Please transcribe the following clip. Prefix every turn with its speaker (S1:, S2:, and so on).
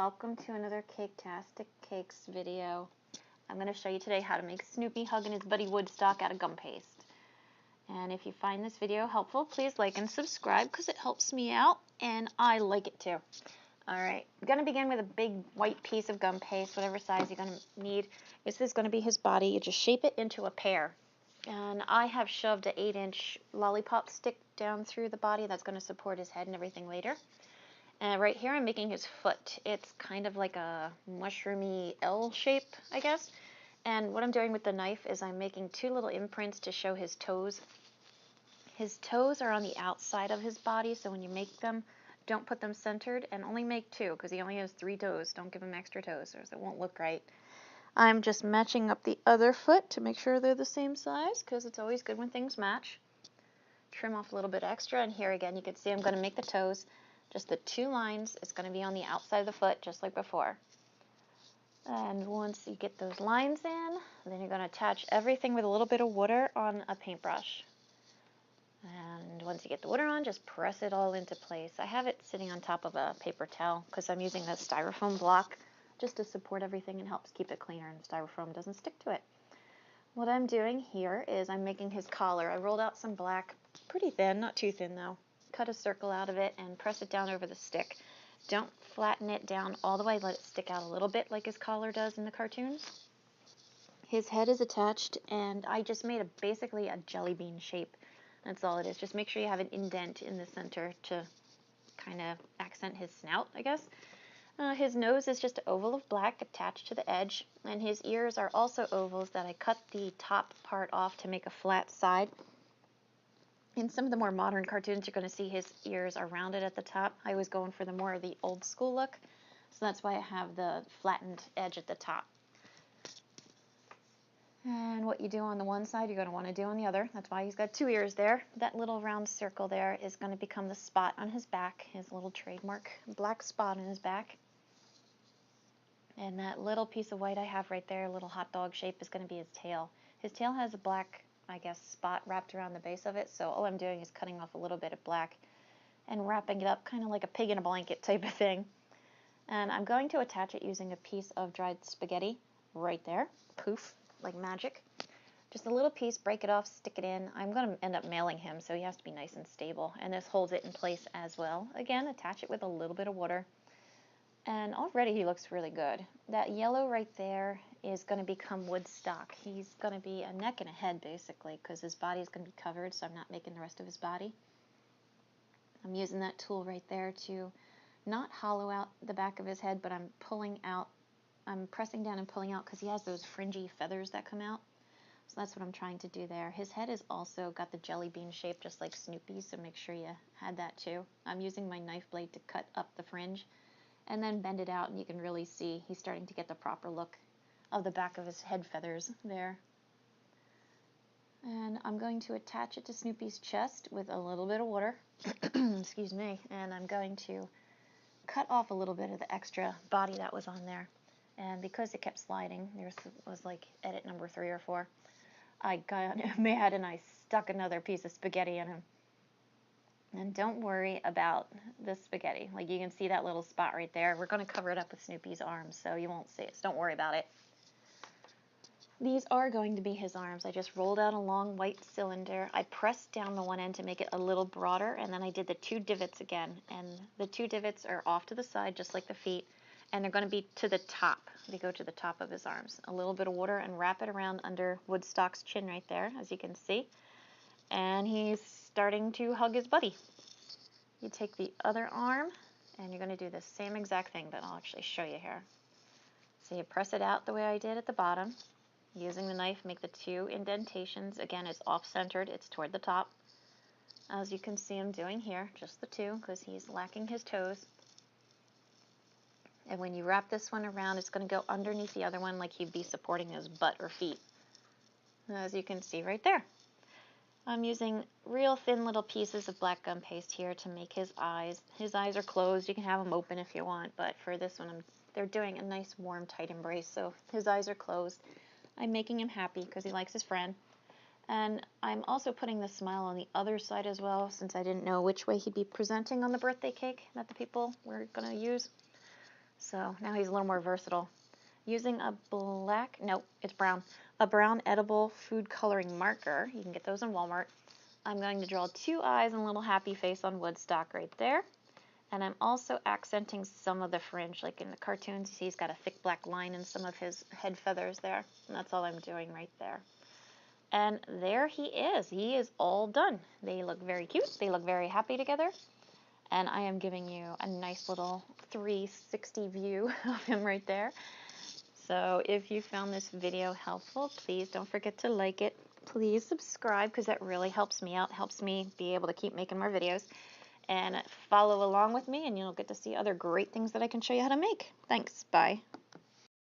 S1: welcome to another Caketastic Cakes video. I'm going to show you today how to make Snoopy hugging his buddy Woodstock out of gum paste. And if you find this video helpful, please like and subscribe because it helps me out and I like it too. Alright, I'm going to begin with a big white piece of gum paste, whatever size you're going to need. This is going to be his body. You just shape it into a pear. And I have shoved an 8-inch lollipop stick down through the body that's going to support his head and everything later. And right here I'm making his foot. It's kind of like a mushroomy L shape, I guess. And what I'm doing with the knife is I'm making two little imprints to show his toes. His toes are on the outside of his body, so when you make them, don't put them centered and only make two because he only has 3 toes. Don't give him extra toes or it won't look right. I'm just matching up the other foot to make sure they're the same size because it's always good when things match. Trim off a little bit extra, and here again you can see I'm going to make the toes. Just the 2 lines. It's going to be on the outside of the foot, just like before. And once you get those lines in, then you're going to attach everything with a little bit of water on a paintbrush. And once you get the water on, just press it all into place. I have it sitting on top of a paper towel because I'm using a styrofoam block just to support everything and helps keep it cleaner, and styrofoam doesn't stick to it. What I'm doing here is I'm making his collar. I rolled out some black, pretty thin, not too thin though. Cut a circle out of it and press it down over the stick. Don't flatten it down all the way, let it stick out a little bit like his collar does in the cartoons. His head is attached and I just made basically a jelly bean shape. That's all it is. Just make sure you have an indent in the center to kind of accent his snout, I guess. His nose is just an oval of black attached to the edge, and his ears are also ovals that I cut the top part off to make a flat side. In some of the more modern cartoons, you're going to see his ears are rounded at the top. I was going for the more of the old school look, so that's why I have the flattened edge at the top. And what you do on the one side, you're going to want to do on the other. That's why he's got 2 ears there. That little round circle there is going to become the spot on his back, his little trademark black spot on his back. And that little piece of white I have right there, little hot dog shape, is going to be his tail. His tail has a black, I guess, spot wrapped around the base of it, so all I'm doing is cutting off a little bit of black and wrapping it up kind of like a pig in a blanket type of thing. And I'm going to attach it using a piece of dried spaghetti right there. Poof, like magic. Just a little piece, break it off, stick it in. I'm going to end up mailing him, so he has to be nice and stable. And this holds it in place as well. Again, attach it with a little bit of water. And already he looks really good. That yellow right there is going to become Woodstock. He's going to be a neck and a head basically because his body is going to be covered, so I'm not making the rest of his body. I'm using that tool right there to not hollow out the back of his head, but I'm pressing down and pulling out because he has those fringy feathers that come out. So that's what I'm trying to do there. His head has also got the jelly bean shape just like Snoopy, so make sure you had that too. I'm using my knife blade to cut up the fringe and then bend it out, and you can really see he's starting to get the proper look of the back of his head feathers there. And I'm going to attach it to Snoopy's chest with a little bit of water. Excuse me. And I'm going to cut off a little bit of the extra body that was on there. And because it kept sliding, there was like edit number 3 or 4, I got mad and I stuck another piece of spaghetti in him. And don't worry about the spaghetti. Like you can see that little spot right there. We're going to cover it up with Snoopy's arms, so you won't see it. So don't worry about it. These are going to be his arms. I just rolled out a long white cylinder. I pressed down the one end to make it a little broader, and then I did the 2 divots again. And the 2 divots are off to the side, just like the feet, and they're going to be to the top. They go to the top of his arms. A little bit of water and wrap it around under Woodstock's chin right there, as you can see. And he's starting to hug his buddy. You take the other arm and you're going to do the same exact thing, but I'll actually show you here. So you press it out the way I did at the bottom. Using the knife, make the 2 indentations. Again, it's off-centered, it's toward the top. As you can see I'm doing here, just the 2 because he's lacking his toes. And when you wrap this one around, it's going to go underneath the other one like he'd be supporting his butt or feet. As you can see right there. I'm using real thin little pieces of black gum paste here to make his eyes. His eyes are closed. You can have them open if you want, but for this one, they're doing a nice, warm, tight embrace, so his eyes are closed. I'm making him happy because he likes his friend. And I'm also putting the smile on the other side as well, since I didn't know which way he'd be presenting on the birthday cake that the people were going to use. So now he's a little more versatile. Using a black, nope, it's brown, a brown edible food coloring marker. You can get those in Walmart. I'm going to draw 2 eyes and a little happy face on woodstock right there. And I'm also accenting some of the fringe, like in the cartoons, you see he's got a thick black line in some of his head feathers there. And that's all I'm doing right there. And there he is. He is all done. They look very cute. They look very happy together. And I am giving you a nice little 360 view of him right there. So if you found this video helpful, please don't forget to like it. Please subscribe because that really helps me out, helps me be able to keep making more videos. And follow along with me and you'll get to see other great things that I can show you how to make. Thanks. Bye.